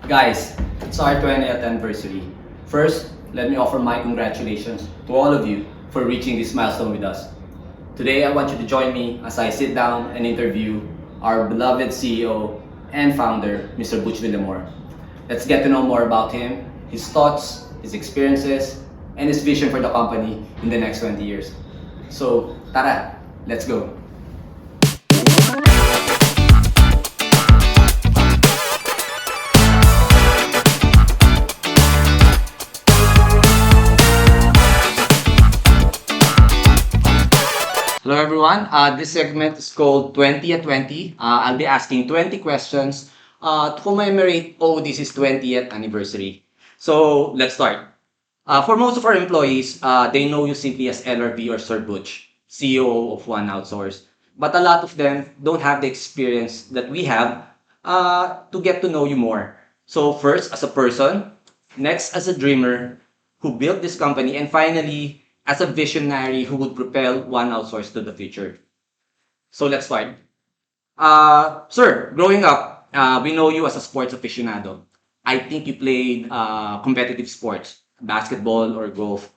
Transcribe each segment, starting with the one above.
Guys, it's our 20th anniversary. First, let me offer my congratulations to all of you for reaching this milestone with us. Today, I want you to join me as I sit down and interview our beloved CEO and founder, Mr. Butch Villamor. Let's get to know more about him, his thoughts, his experiences, and his vision for the company in the next 20 years. So, tara, let's go. Hello everyone. This segment is called 20 at 20. I'll be asking 20 questions to commemorate ODC's 20th anniversary. So let's start. For most of our employees, they know you simply as LRV or Sir Butch, CEO of One Outsource. But a lot of them don't have the experience that we have to get to know you more. So first, as a person, next as a dreamer who built this company, and finally, as a visionary who would propel One Outsource to the future. So let's start. Sir, growing up, we know you as a sports aficionado. I think you played competitive sports, basketball or golf.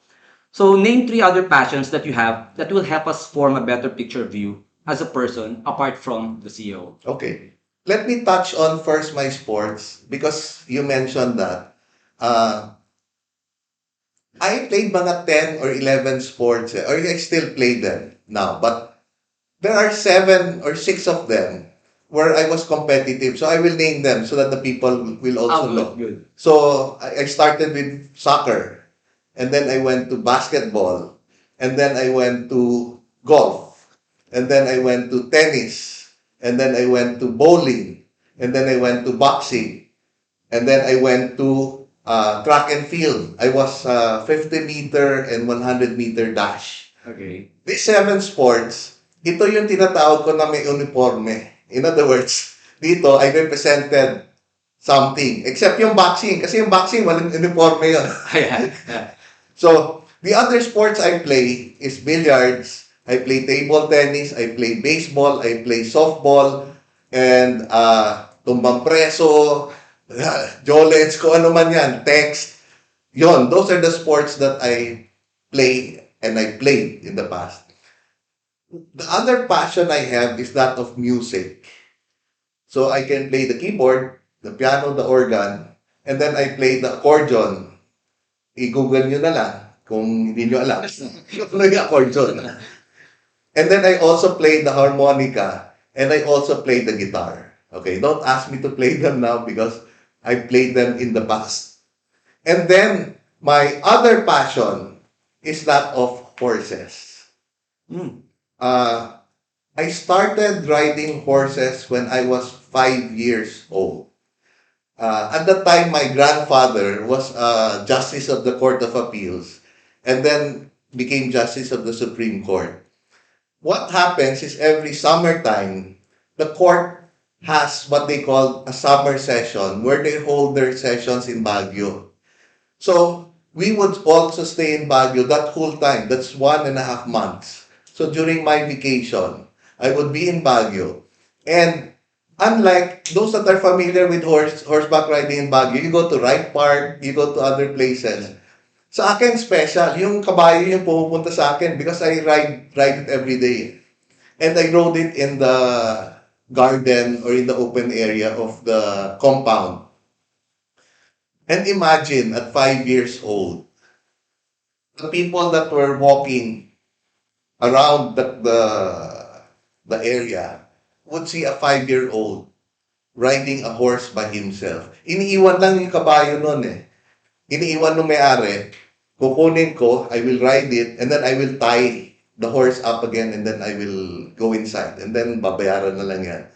So name three other passions that you have that will help us form a better picture of you as a person apart from the CEO. Okay. Let me touch on first my sports because you mentioned that. I played mga 10 or 11 sports, or I still play them now. But there are 7 or 6 of them where I was competitive. So I will name them so that the people will also know. Good. So I started with soccer. And then I went to basketball. And then I went to golf. And then I went to tennis. And then I went to bowling. And then I went to boxing. And then I went to track and field. I was 50-meter and 100-meter dash. Okay. These 7 sports, ito yung tinatawag ko na may uniforme. In other words, dito I represented something. Except yung boxing. Kasi yung boxing, walang uniforme yun. So, the other sports I play is billiards. I play table tennis. I play baseball. I play softball. And tumbang preso, jolets, kung ano man yan, text. Yon, those are the sports that I play and I played in the past. The other passion I have is that of music. So I can play the keyboard, the piano, the organ, and then I play the accordion. I-google nyo na lang kung hindi nyo alam. Ano yung accordion? And then I also play the harmonica and I also play the guitar. Okay, don't ask me to play them now because I played them in the past. And then my other passion is that of horses. I started riding horses when I was 5 years old. At that time, my grandfather was Justice of the Court of Appeals and then became Justice of the Supreme Court. What happens is every summertime, the court has what they call a summer session where they hold their sessions in Baguio. So we would also stay in Baguio that whole time. That's 1.5 months. So during my vacation, I would be in Baguio. And unlike those that are familiar with horseback riding in Baguio, you go to Wright Park, you go to other places. Sa akin, special. Yung kabayo yung pumupunta sa akin because I ride it every day. And I rode it in the garden or in the open area of the compound. And imagine, at 5 years old, the people that were walking around the area would see a 5-year-old riding a horse by himself. Iniiwan lang yung kabayo nun eh. Iniiwan ng may-ari, kukunin ko, I will ride it, and then I will tie the horse up again, and then I will go inside. And then babayaran na lang yan.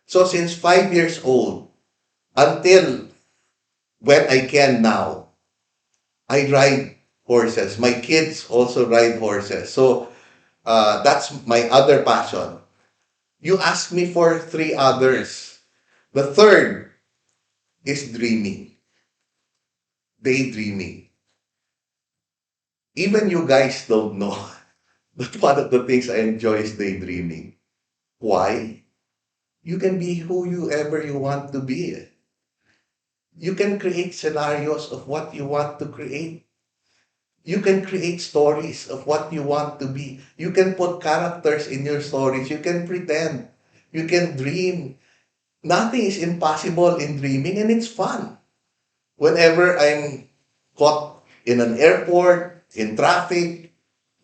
So since 5 years old, until when I can now, I ride horses. My kids also ride horses. So that's my other passion. You asked me for 3 others. The third is dreaming. Daydreaming. Even you guys don't know that one of the things I enjoy is daydreaming. Why? You can be who you ever you want to be. You can create scenarios of what you want to create. You can create stories of what you want to be. You can put characters in your stories. You can pretend. You can dream. Nothing is impossible in dreaming, and it's fun. Whenever I'm caught in an airport, in traffic,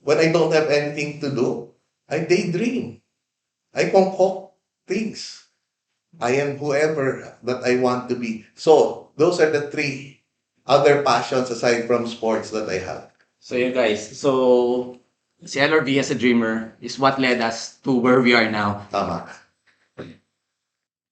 when I don't have anything to do, I daydream. I concoct things. I am whoever that I want to be. So, those are the three other passions aside from sports that I have. So you guys, so si LRV as a dreamer is what led us to where we are now. Tama.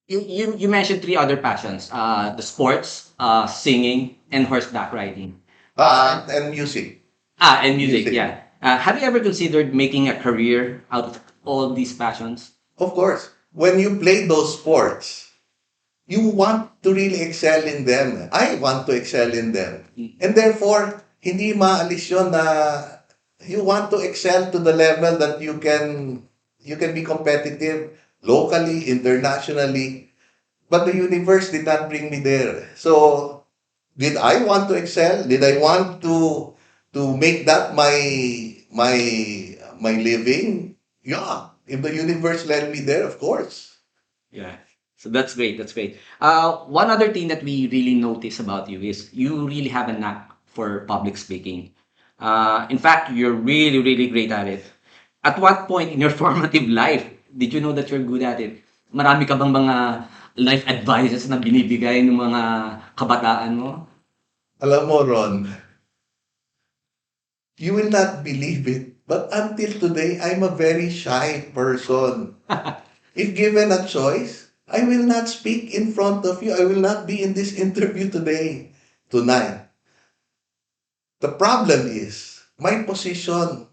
You mentioned three other passions, the sports, singing, and horseback riding. And music. And music, Music. yeah. Have you ever considered making a career out of all these passions? Of course, when you play those sports, you want to really excel in them. I want to excel in them. And therefore, hindi maalis yun na you want to excel to the level that you can be competitive locally, internationally. But the universe did not bring me there. So, did I want to excel? Did I want to make that my my living? Yeah. If the universe led me there, of course. Yeah. So that's great. That's great. One other thing that we really notice about you is you really have a knack for public speaking. In fact, you're really, really great at it. At what point in your formative life did you know that you're good at it? Marami ka bang mga life advices na binibigay ng mga kabataan mo? Alam mo, Ron, you will not believe it, but until today, I'm a very shy person. If given a choice, I will not speak in front of you. I will not be in this interview tonight. The problem is, my position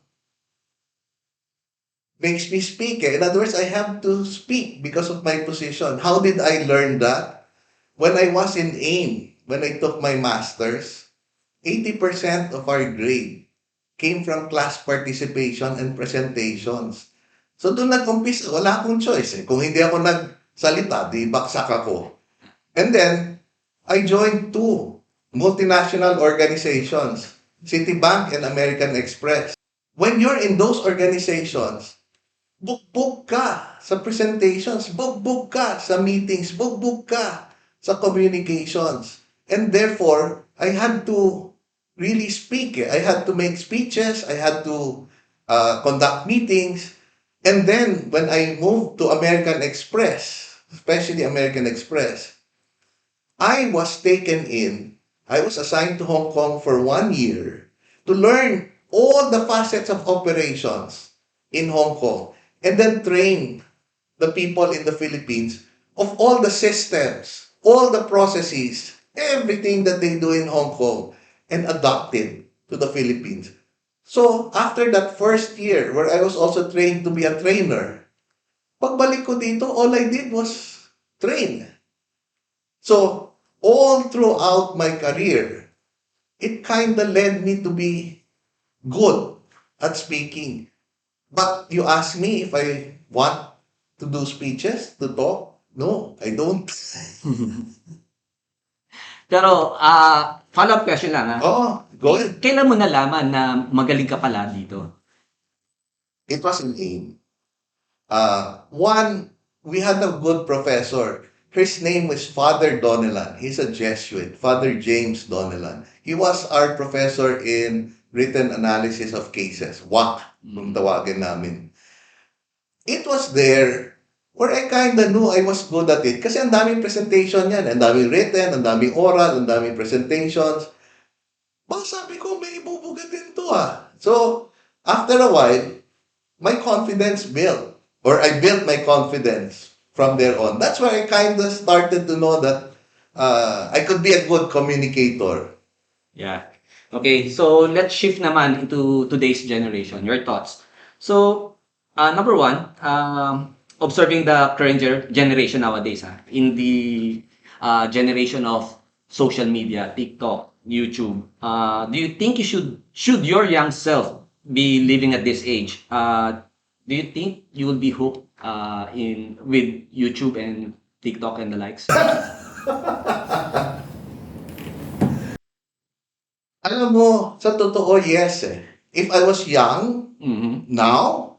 makes me speak. In other words, I have to speak because of my position. How did I learn that? When I was in AIM, when I took my master's, 80% of our grade came from class participation and presentations. So doon nag-umpisa, wala akong choice eh. Kung hindi ako nagsalita, di baksak ako. And then, I joined two multinational organizations, Citibank and American Express. When you're in those organizations, bugbog ka sa presentations, bugbog ka sa meetings, bugbog ka sa communications. And therefore, I had to really speak. I had to make speeches. I had to conduct meetings. And then, when I moved to American Express, especially American Express, I was taken in. I was assigned to Hong Kong for 1 year to learn all the facets of operations in Hong Kong and then train the people in the Philippines of all the systems, all the processes, everything that they do in Hong Kong and adopt it to the Philippines. So, after that first year where I was also trained to be a trainer, pagbalik ko dito, all I did was train. So, all throughout my career, it kind of led me to be good at speaking. But you ask me if I want to do speeches, to talk? No, I don't. Pero, follow-up question lang ha. Oh, go ahead. Kailan mo nalaman na magaling ka pala dito? It was an aim. One, we had a good professor. His name was Father Donnellan. He's a Jesuit, Father James Donnellan. He was our professor in written analysis of cases, WAC, kung tawagin namin. It was there where I kind of knew I was good at it. Kasi ang daming presentation yan. Ang daming written, ang daming oral, ang daming presentations. Baka sabi ko, may ibubugatin to ah. So, after a while, my confidence built. Or I built my confidence from there on. That's where I kind of started to know that I could be a good communicator. Yeah. Okay, so let's shift naman into today's generation. Your thoughts. So, number one, observing the current generation nowadays, in the generation of social media, TikTok, YouTube. Do you think should your young self be living at this age? Do you think you will be hooked in with YouTube and TikTok and the likes? Alam mo, sa totoo, yes eh. If I was young, Mhm. now,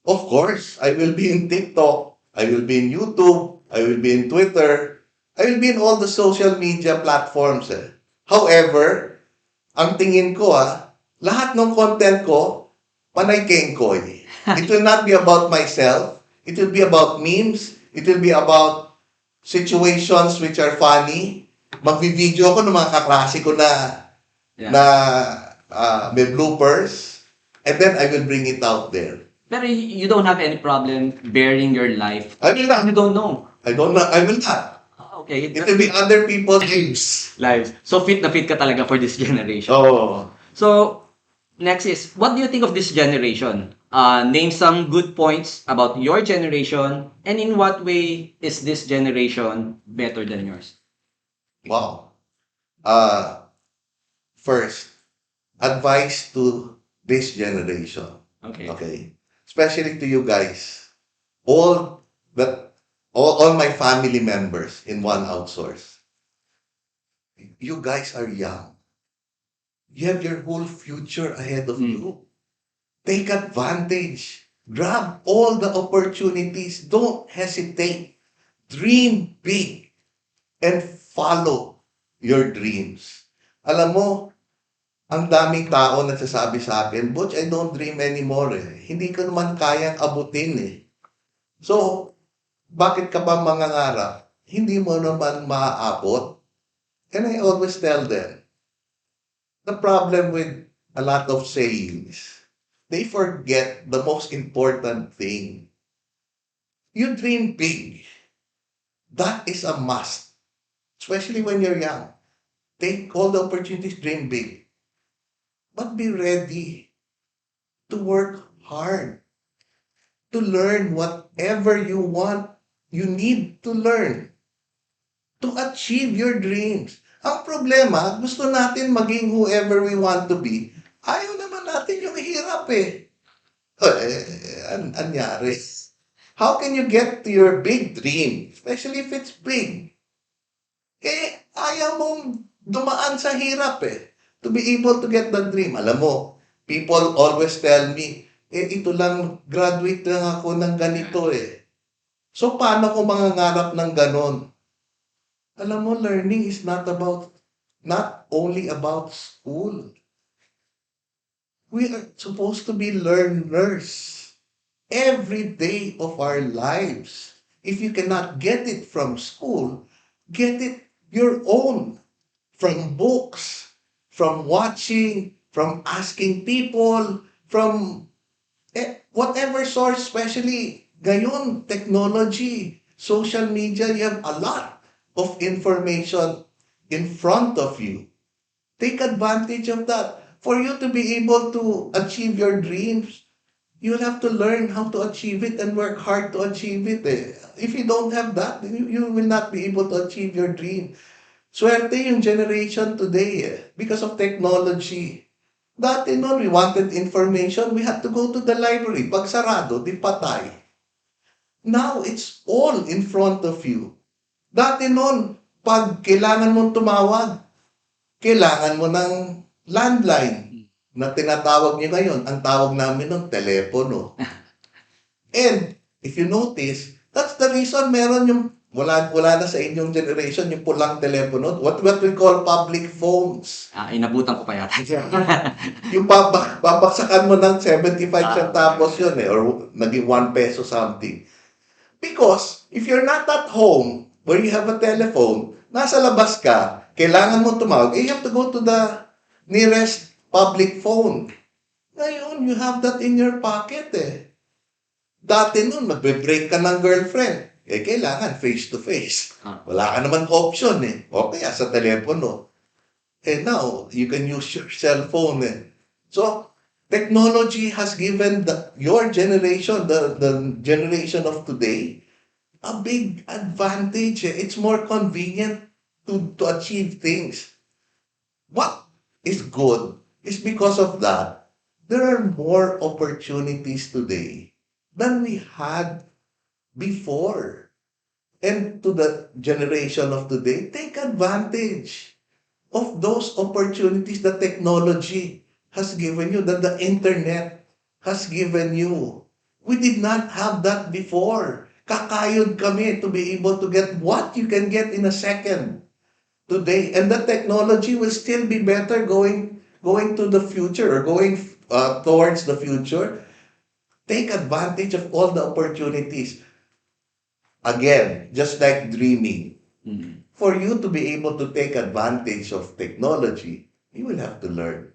of course, I will be in TikTok, I will be in YouTube, I will be in Twitter, I will be in all the social media platforms eh. However, ang tingin ko lahat ng content ko, panay kengkoy. It will not be about myself, it will be about memes, it will be about situations which are funny. Magvi-video ako ng mga kaklase ko na Yeah. may bloopers, and then I will bring it out there. Pero you don't have any problem bearing your life. I will not. You don't know. I don't know. I will not. Okay. It will be other people's lives. So fit na fit ka talaga for this generation. Oh. So next is, what do you think of this generation? Name some good points about your generation, and in what way is this generation better than yours? Wow. First, advice to this generation. Okay. Okay. Especially to you guys. All all my family members in One Outsource. You guys are young. You have your whole future ahead of you. Take advantage. Grab all the opportunities. Don't hesitate. Dream big and follow your dreams. Alam mo, ang daming tao nagsasabi sa akin, Butch, I don't dream anymore eh. Hindi ko naman kayang abutin eh. So, bakit ka ba mangangarap? Hindi mo naman maaabot. And I always tell them, the problem with a lot of sayings, they forget the most important thing. You dream big. That is a must, especially when you're young. Take all the opportunities, dream big. But be ready to work hard, to learn whatever you want, you need to learn to achieve your dreams. Ang problema, gusto natin maging whoever we want to be. Ayaw naman natin yung hirap eh. Anyari. How can you get to your big dream, especially if it's big? Ayaw mong dumaan sa hirap eh. To be able to get the dream. Alam mo, people always tell me, ito lang, graduate lang ako ng ganito eh. So, paano ko mangangarap ng ganon? Alam mo, learning is not only about school. We are supposed to be learners every day of our lives. If you cannot get it from school, get it your own. From books, from watching, from asking people, from whatever source, especially ngayon, technology, social media, you have a lot of information in front of you. Take advantage of that. For you to be able to achieve your dreams, you'll have to learn how to achieve it and work hard to achieve it. If you don't have that, you will not be able to achieve your dream. Swerte yung generation today because of technology. Dati noon, we wanted information, we had to go to the library. Pag sarado, di patay. Now, it's all in front of you. Dati noon, pag kailangan mong tumawag, kailangan mo ng landline na tinatawag niyo ngayon. Ang tawag namin noon, telepono. And, if you notice, that's the reason meron yung wala na sa inyong generation yung pulang telepono. What we call public phones. Inabutan ko pa yata. Yung babaksakan mo ng 75 centavos yun or naging 1 peso something. Because if you're not at home where you have a telephone, nasa labas ka, kailangan mo tumawag, you have to go to the nearest public phone. Ngayon, you have that in your pocket Dati nun, magbe-break ka ng girlfriend. Kailangan face-to-face. Wala ka naman option O kaya sa telepono. Now, you can use your cell phone So, technology has given your generation, the generation of today, a big advantage. It's more convenient to achieve things. What is good is because of that, there are more opportunities today than we had before. And to the generation of today, take advantage of those opportunities that technology has given you, that the internet has given you. We did not have that before. Kakayod kami to be able to get what you can get in a second today. And the technology will still be better going to the future or going towards the future. Take advantage of all the opportunities. Again, just like dreaming. For you to be able to take advantage of technology, you will have to learn.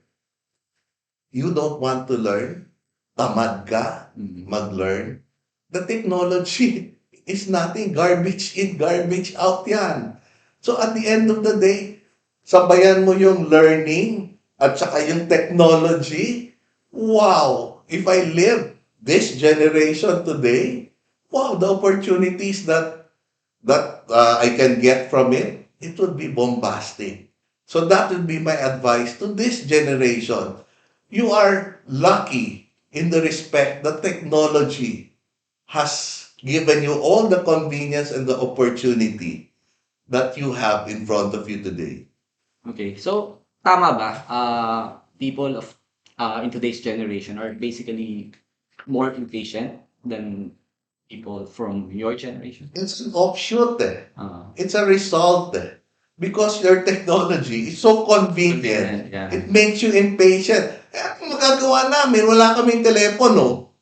You don't want to learn? Tamad ka mag-learn? The technology is nothing. Garbage in, garbage out yan. So at the end of the day, sabayan mo yung learning at saka yung technology. Wow! If I live this generation today, wow, the opportunities that I can get from it, it would be bombastic. So that would be my advice to this generation. You are lucky in the respect that technology has given you all the convenience and the opportunity that you have in front of you today. Okay. So, tama ba? People of in today's generation are basically more impatient than people from your generation? It's an offshoot eh. Uh, It's a result eh. Because your technology is so convenient. yeah. It makes you impatient. Eh, ang magagawa namin, wala kaming telepono.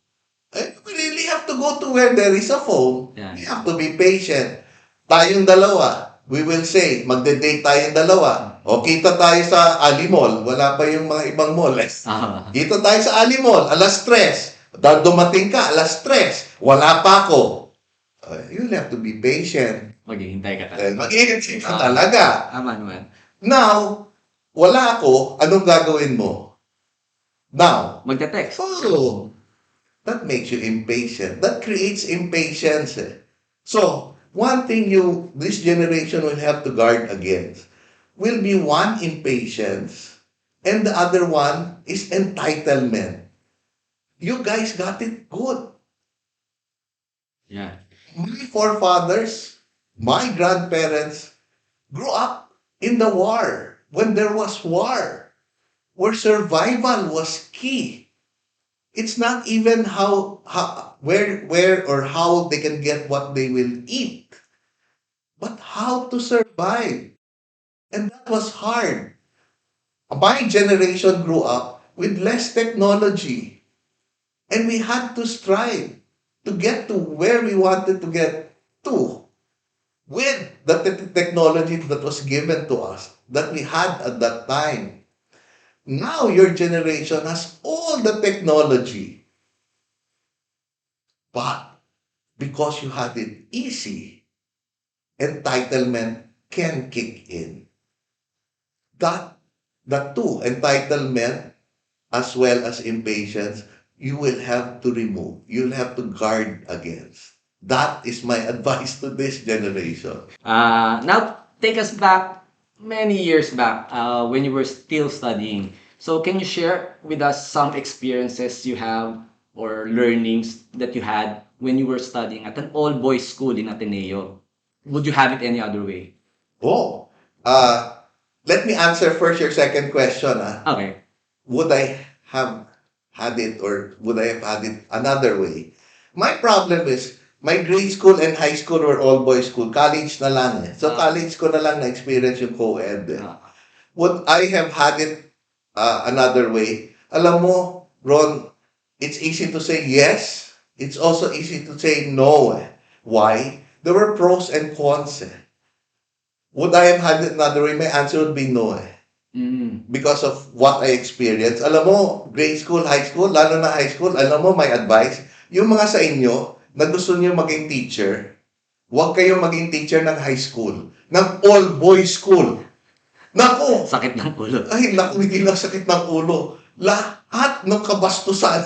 Eh, we really have to go to where there is a phone. Yeah. We have to be patient. Tayong dalawa, we will say, magde-date tayong dalawa. O, kita tayo sa Ali Mall. Wala pa yung mga ibang mall. Kita tayo sa Ali Mall, alas 3. Dumating ka, alas 3. Wala pa ako. You'll have to be patient. Maghihintay ka talaga. Mag-iintay ka talaga. Tama naman. Now, wala ako, anong gagawin mo? Now, Magte-text. follow. That makes you impatient. That creates impatience. Eh. So, one thing this generation will have to guard against will be one, impatience, and the other one is entitlement. You guys got it good. Yeah. My forefathers, my grandparents grew up in the war, when there was war, where survival was key. It's not even where or how they can get what they will eat, but how to survive. And that was hard. My generation grew up with less technology, and we had to strive to get to where we wanted to get to with the technology that was given to us, that we had at that time. Now your generation has all the technology, but because you had it easy, entitlement can kick in. The two, entitlement as well as impatience, you will have to remove. You'll have to guard against. That is my advice to this generation. Now, take us back many years back when you were still studying. So, can you share with us some experiences you have or learnings that you had when you were studying at an all-boys school in Ateneo? Would you have it any other way? Oh, let me answer first your second question. Okay. Would I have had it or would I have had it another way? My problem is, my grade school and high school were all boys school. College na lang eh. So college ko na lang na-experience yung co-ed eh. Would I have had it another way? Alam mo, Ron, it's easy to say yes. It's also easy to say no eh. Why? There were pros and cons eh. Would I have had it another way? My answer would be no eh. Because of what I experienced. Alam mo, grade school, high school, lalo na high school, alam mo, my advice, yung mga sa inyo na gusto niyo maging teacher, huwag kayong maging teacher ng high school, ng all-boys school. Naku! Sakit ng ulo. Ay, naku, hindi lang sakit ng ulo. Lahat ng kabastusan.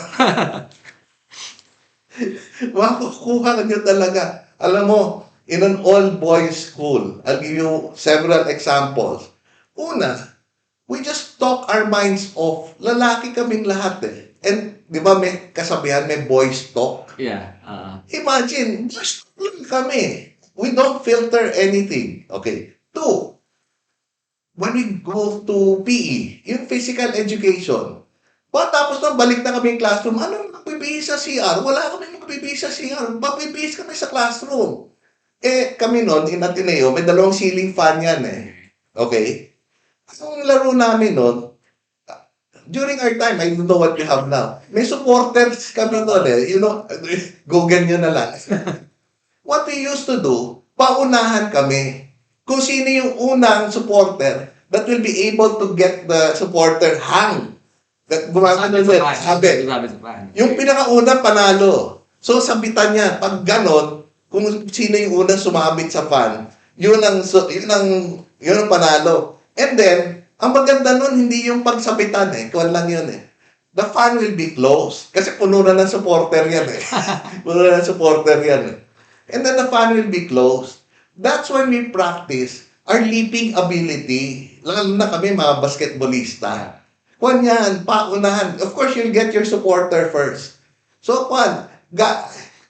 Makukuha nyo talaga. Alam mo, in an all-boys school, I'll give you several examples. Una, we just talk our minds off. Lalaki kaming lahat eh. And, di ba may kasabihan, may boys talk? Yeah. Imagine, boys talk lang kami. We don't filter anything. Okay. Two, when we go to PE, yung physical education, tapos na balik na kami yung classroom, ano magbibihis sa CR? Wala kami magbibihis sa CR. Magbibihis kami sa classroom. Kami noon, in Ateneo, may dalawang ceiling fan yan Okay? Ang laro namin noon, during our time, I don't know what you have now. May supporters kami noon You know, Google nyo na lang. What we used to do, paunahan kami. Kung sino yung unang supporter that will be able to get the supporter hang. Sabi. Yung pinakauna panalo. So sabitan niya, pag ganon, kung sino yung unang sumabit sa fan, yun ang panalo. And then, ang maganda nun, hindi yung pagsabitan Kuwan lang yun The fan will be closed. Kasi puno na ng supporter yan Puno na ng supporter yan And then the fan will be closed. That's when we practice our leaping ability. Lalo na kami mga basketballista. Kuwan yan, paunahan. Of course, you'll get your supporter first. So,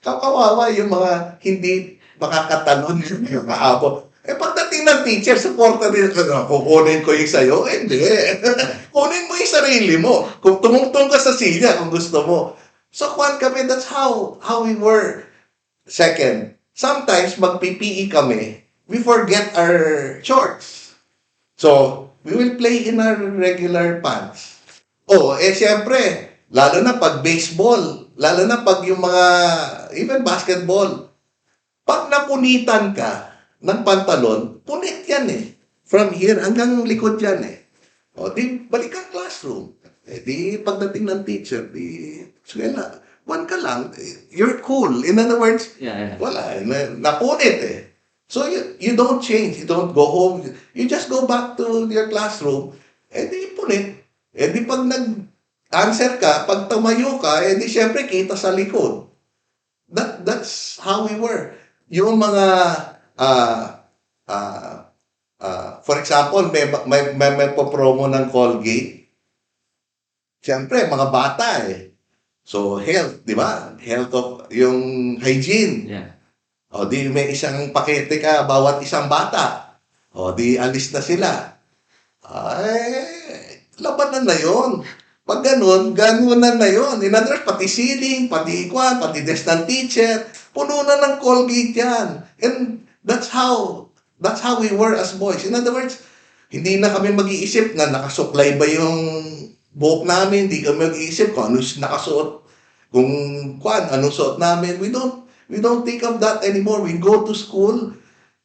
kawawa yung mga hindi makakatalon yung mahabot. Pagdating ng teacher, supporter din, kukunin ko yung sa'yo. Hindi. Kunin mo yung sarili mo. Kung tumungtong ka sa silya, kung gusto mo. So, kami, that's how we were. Second, sometimes mag-PPE kami, we forget our shorts. So, we will play in our regular pants. Siyempre, lalo na pag baseball, lalo na pag yung mga, even basketball, pag napunitan ka ng pantalon, punit yan From here hanggang likod yan di balik ang classroom. Di pagdating ng teacher, eskwela, one ka lang, you're cool. In other words, wala, napunit So you don't change, you don't go home, you just go back to your classroom, di punit. Di pag nag-answer ka, pag tumayo ka, di syempre kita sa likod. That's how we were. Yung mga, for example, may po-promo ng Colgate. Siyempre, mga bata So, health, di ba? Health of, yung hygiene. Di may isang pakete ka, bawat isang bata. Di alis na sila. Labanan na yun. Pag ganun, ganunan na yun. In other words, pati ceiling, pati desk ng teacher, puno na ng Colgate yan. And that's how we were as boys. In other words, hindi na kami mag-iisip na nakasuklay ba yung buhok namin, hindi kami mag-iisip kung ano nakasuot, anong suot namin. We don't think of that anymore. We go to school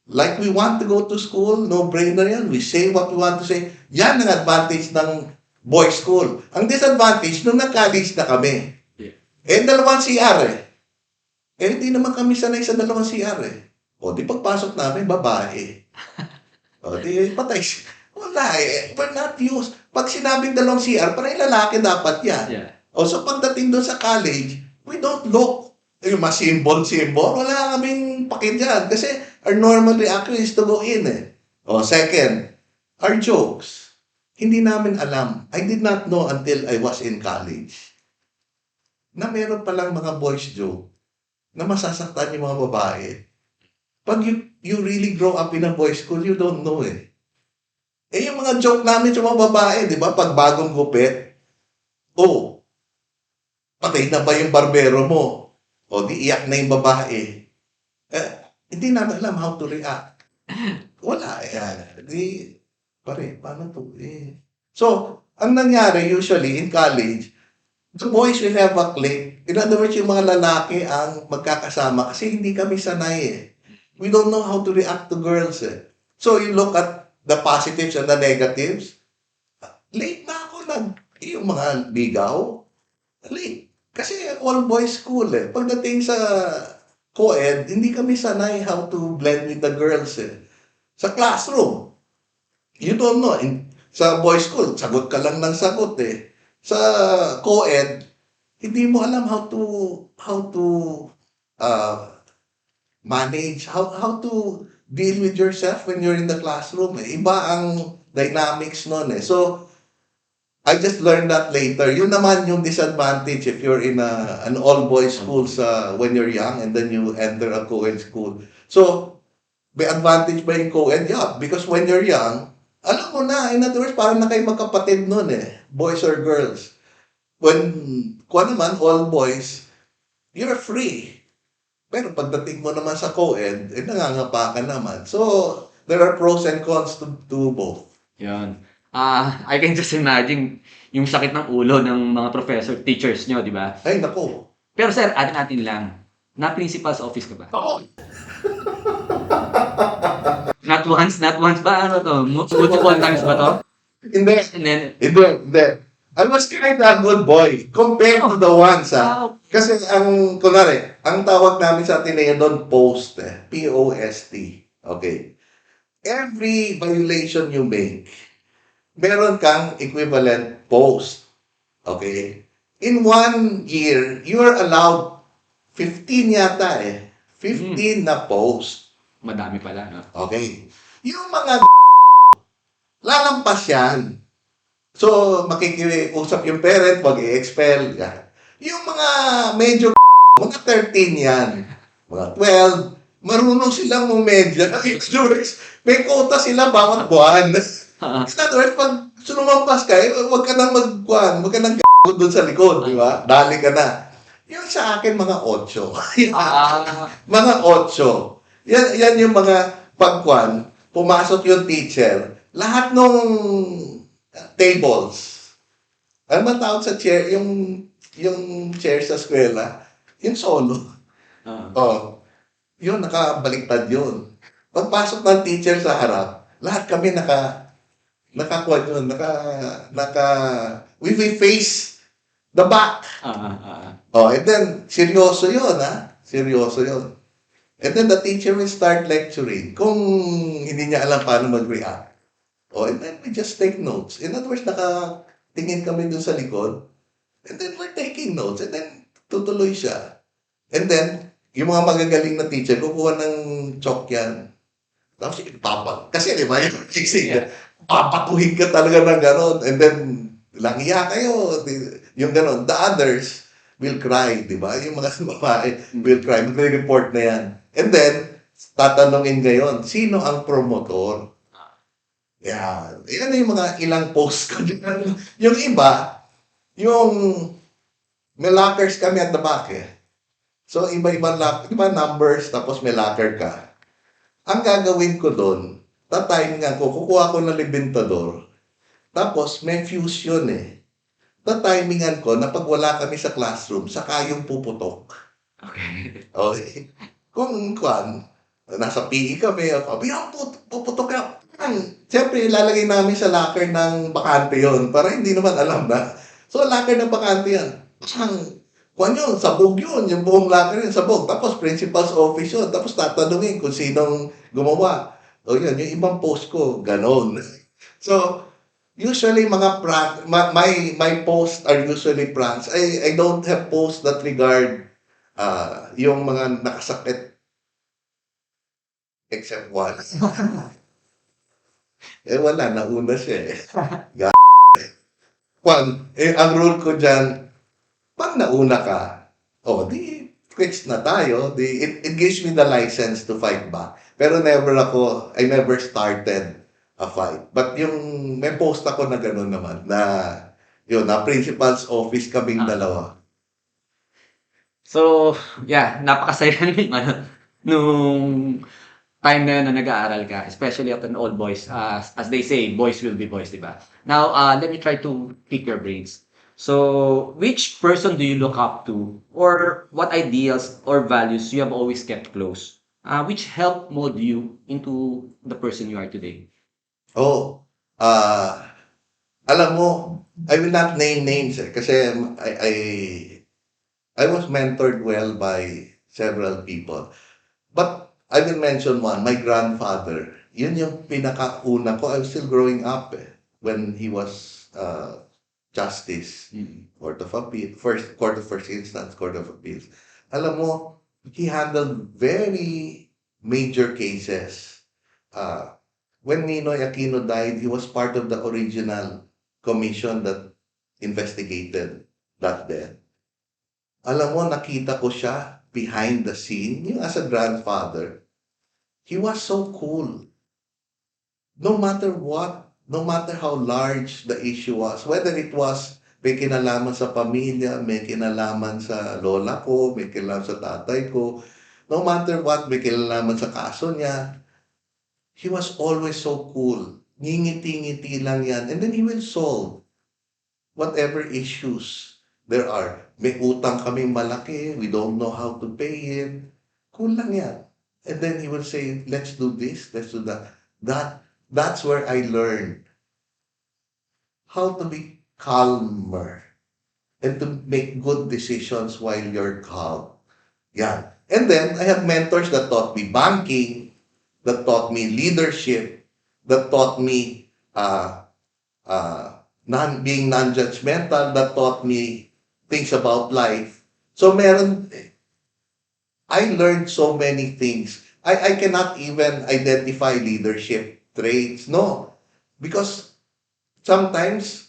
like we want to go to school. No-brainer yan. We say what we want to say. Yan ang advantage ng boys school. Ang disadvantage, nung nag-college na kami, dalawang CR hindi naman kami sanay sa dalawang CR di pagpasok namin, babae. Di patay. Wala we're not used. Pag sinabing dalawang CR, parang lalaki dapat yan. So pagdating doon sa college, we don't look yung mga symbol, wala kaming pakit yan. Kasi our normal reaction is to go in second, our jokes, hindi namin alam. I did not know until I was in college na meron palang mga boys joke na masasaktan yung mga babae. Pag you really grow up in a boys school, you don't know yung mga joke namin sa mga babae, di ba? Pag bagong gupit, patay na ba yung barbero mo? Di iyak na yung babae. Hindi namin alam how to react. Wala paano to? So, ang nangyari usually in college, the boys will have a clique. In other words, yung mga lalaki ang magkakasama kasi hindi kami sanay We don't know how to react to girls So, you look at the positives and the negatives. Late na ako yung mga ligaw. Late. Kasi all boys school Pagdating sa co-ed, hindi kami sanay how to blend with the girls Sa classroom, you don't know. Sa boys school, sagot ka lang ng sagot Sa co-ed, hindi mo alam how to manage, how to deal with yourself when you're in the classroom Iba ang dynamics nun So, I just learned that later. Yun naman yung disadvantage if you're in an all-boys school when you're young and then you enter a co-ed school. So, may advantage ba yung co-ed? Yeah, because when you're young, Alam mo na, in other words, parang na kayo magkapatid nun eh. Boys or girls. When, kuha naman, all boys, you're free. Pero pagdating mo naman sa co-ed, nangangapa ka naman. So, there are pros and cons to both. Yun. I can just imagine yung sakit ng ulo ng mga professor, teachers nyo, di ba? Ay, nako. Pero sir, atin natin lang, na principal's office ka ba? Oo. Not once ba? Ano to? Multiple times ba to? Hindi. And then, Hindi. I was kind of a good boy compared to the ones, wow. Kasi kunwari, ang tawag namin sa Atenean doon, post, P-O-S-T. Okay. Every violation you make, meron kang equivalent post. Okay? In 1 year, you are allowed 15 yata 15 na post. Madami pala, no? Okay. Yung mga lalampas yan. So, makikiusap yung parent, wag i-expel. Yan. Yung mga medyo mga 13 yan. Mga 12, marunong silang mumedya. May quota sila bawat buwan. In other words, pag sumampas ka, wag ka nang wag ka nang doon sa likod, di ba? Dali ka na. Yung sa akin, mga 8. Mga 8. Yan yung mga pagkwan, pumasok yung teacher, lahat nung tables. Ano man tawag sa chair, yung chair sa eskwela, yung solo. Oh, yun, nakabaliktad yun. Pagpasok ng teacher sa harap, lahat kami nakakuha yun, we face the back. Oh, and then, seryoso yun, Seryoso yun. And then the teacher will start lecturing kung hindi niya alam paano mag-react. Oh, and then we just take notes. In other words, nakatingin kami dun sa likod, and then we're taking notes, and then tutuloy siya. And then, yung mga magagaling na teacher, kukuha ng chalk yan. Tapos, kasi di ba, yung chicksing, papatuhin ka talaga ng gano'n. And then, langya kayo. Yung gano'n. The others will cry, di ba? Yung mga babae will cry. Magre-report na yan. And then, tatanungin ngayon, sino ang promotor? Yan. Yan yung mga ilang posts ko dyan. Yung iba, yung may lockers kami at the back So, iba-ibang numbers, tapos may locker ka. Ang gagawin ko doon, tatimingan ko, kukuha ko ng libintador, tapos may fuse yun Tatimingan ko na pag wala kami sa classroom, saka yung puputok. Okay. Kung nasa PE kami, puputok ka. Siyempre, ilalagay namin sa locker ng bakante yon para hindi naman alam na. So, locker ng bakante yan. Yun, sabog yun. Yung buong locker yun, sabog. Tapos, principal's office yun. Tapos, tatanungin kung sinong gumawa. O yun, yung ibang post ko, ganon. So, usually, my posts are usually pranks. I don't have posts that regard yung mga nakasakit except one. Wala, nauna siya ang rule ko dyan, pag nauna ka, di quits na tayo. It gives me the license to fight back. Pero I never started a fight. But yung may post ako na gano'n naman, na principal's office kaming dalawa. So, yeah, napakasaya nung time na yun na nag-aaral ka, especially at an all boys, as they say, boys will be boys, di ba? Now, let me try to pick your brains. So, which person do you look up to, or what ideals or values you have always kept close, which helped mold you into the person you are today? Alam mo, I will not name names kasi I was mentored well by several people. But I will mention one, my grandfather. Yun yung pinakauna ko. I was still growing up when he was justice, Court of Appeal, Court of First Instance, Court of Appeals. Alam mo, he handled very major cases. When Ninoy Aquino died, he was part of the original commission that investigated that death. Alam mo, nakita ko siya behind the scene, yung as a grandfather. He was so cool. No matter what, no matter how large the issue was, whether it was may kinalaman sa pamilya, may kinalaman sa lola ko, may kinalaman sa tatay ko, no matter what, may kinalaman sa kaso niya, he was always so cool. Ngingiti-ngiti lang yan. And then he will solve whatever issues there are. May utang kaming malaki, we don't know how to pay it. Cool lang yan. And then he will say, let's do this, let's do that. That's where I learned how to be calmer and to make good decisions while you're calm. Yeah. And then I have mentors that taught me banking, that taught me leadership, that taught me being non-judgmental, that taught me things about life. So I learned so many things. I cannot even identify leadership traits. No. Because sometimes,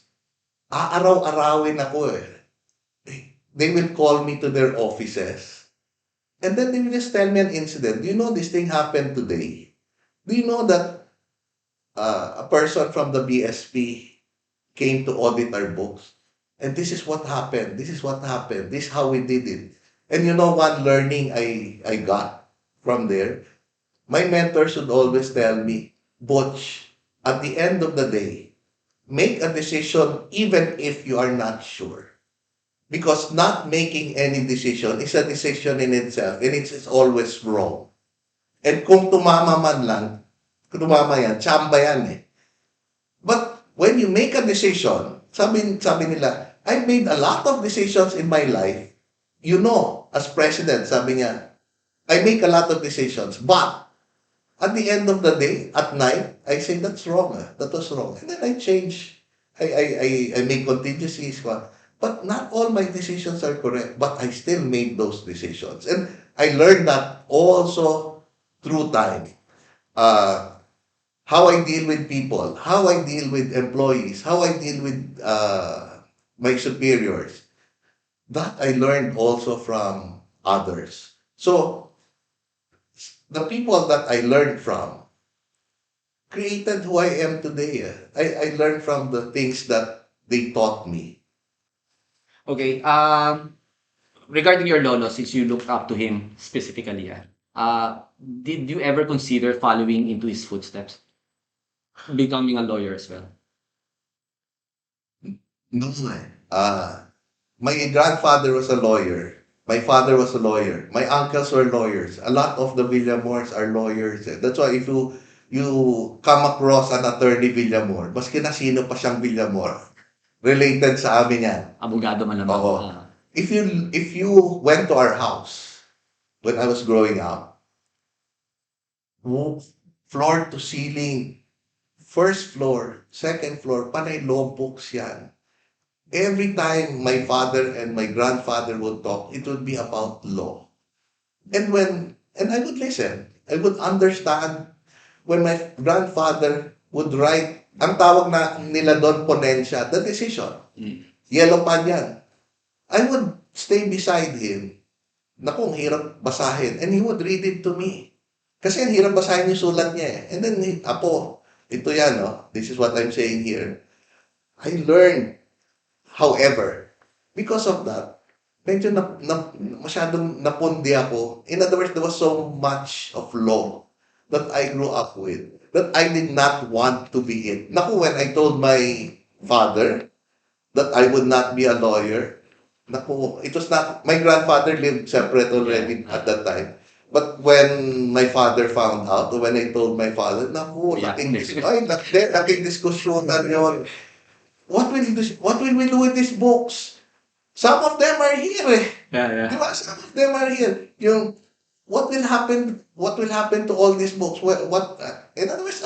aaraw-arawin ako eh. They will call me to their offices. And then they will just tell me an incident. Do you know this thing happened today? Do you know that a person from the BSP came to audit our books? And this is what happened. This is what happened. This is how we did it. And you know one learning I got from there? My mentor should always tell me, Butch, at the end of the day, make a decision even if you are not sure. Because not making any decision is a decision in itself and it's always wrong. And kung tumama man lang, kung tumama yan, tsamba yan eh. But when you make a decision, sabi nila, I made a lot of decisions in my life. You know, as president, sabi niya, I make a lot of decisions. But at the end of the day, at night, I say, that's wrong. That was wrong. And then I change. I make contingencies. But not all my decisions are correct. But I still made those decisions. And I learned that also through time. How I deal with people, how I deal with employees, how I deal with my superiors. That I learned also from others. So the people that I learned from created who I am today. I learned from the things that they taught me. Okay. Regarding your lolo, since you looked up to him specifically, did you ever consider following into his footsteps, becoming a lawyer as well? No, my grandfather was a lawyer. My father was a lawyer. My uncles were lawyers. A lot of the Villamors are lawyers. That's why if you come across an attorney Villamor, maski na sino pa siyang Villamor, related sa amin yan. Abogado malamang. Oo. If you went to our house when I was growing up, floor to ceiling, first floor, second floor, panay law books yan. Every time my father and my grandfather would talk, it would be about law. And I would listen. I would understand when my grandfather would write, ang tawag na nila doon ponensya, the decision. Yellow pad yan. I would stay beside him. Naku, ang hirap basahin. And he would read it to me. Kasi ang hirap basahin yung sulat niya eh. And then, Apo, ito yan, no? This is what I'm saying here. I learned. However, because of that, medyo masyadong napundi ako. In other words, there was so much of law that I grew up with that I did not want to be in. Naku, when I told my father that I would not be a lawyer, naku, it was not, my grandfather lived separate already at that time. But when my father found out, when I told my father, naku, laking diskusyon na yun. What will we do with these books? Some of them are here eh. Yeah. Diba? Some of them are here. What will happen to all these books? In other words,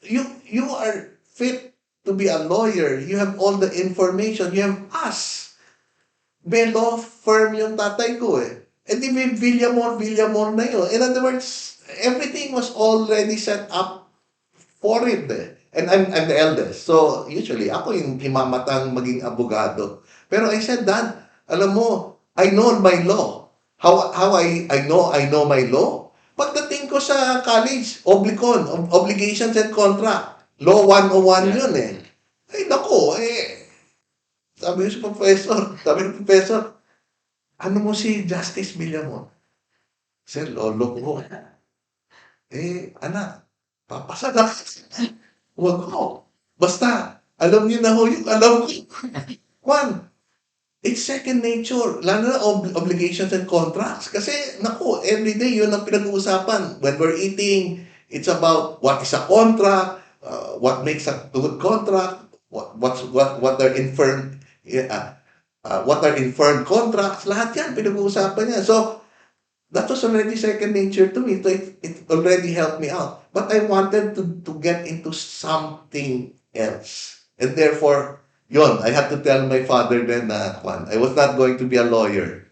you are fit to be a lawyer. You have all the information. You have us. May law firm yung tatay ko eh. And di may Villamor na yun. In other words, everything was already set up for it eh. And I'm the eldest. So, usually, ako yung himamatang maging abogado. Pero I said, Dad, alam mo, I know my law. How I know my law? Pagdating ko sa college, obligations and contract. Law 101 Yeah. yun eh. Ay, naku, sabi ng professor, ano mo si Justice Villamor? Sir, lolo ko. Anak, papasa na. Huwag ko. Basta, alam niyo na ho yung alam ko. Juan, it's second nature. Lalo na obligations and contracts. Kasi, naku, everyday yun ang pinag-uusapan. When we're eating, it's about what is a contract, what makes a good contract, what are infirm, what are infirm contracts. Lahat yan, pinag-uusapan niya. So, that was already second nature to me. So it already helped me out. But I wanted to get into something else. And therefore, yon, I had to tell my father then na, Juan, I was not going to be a lawyer.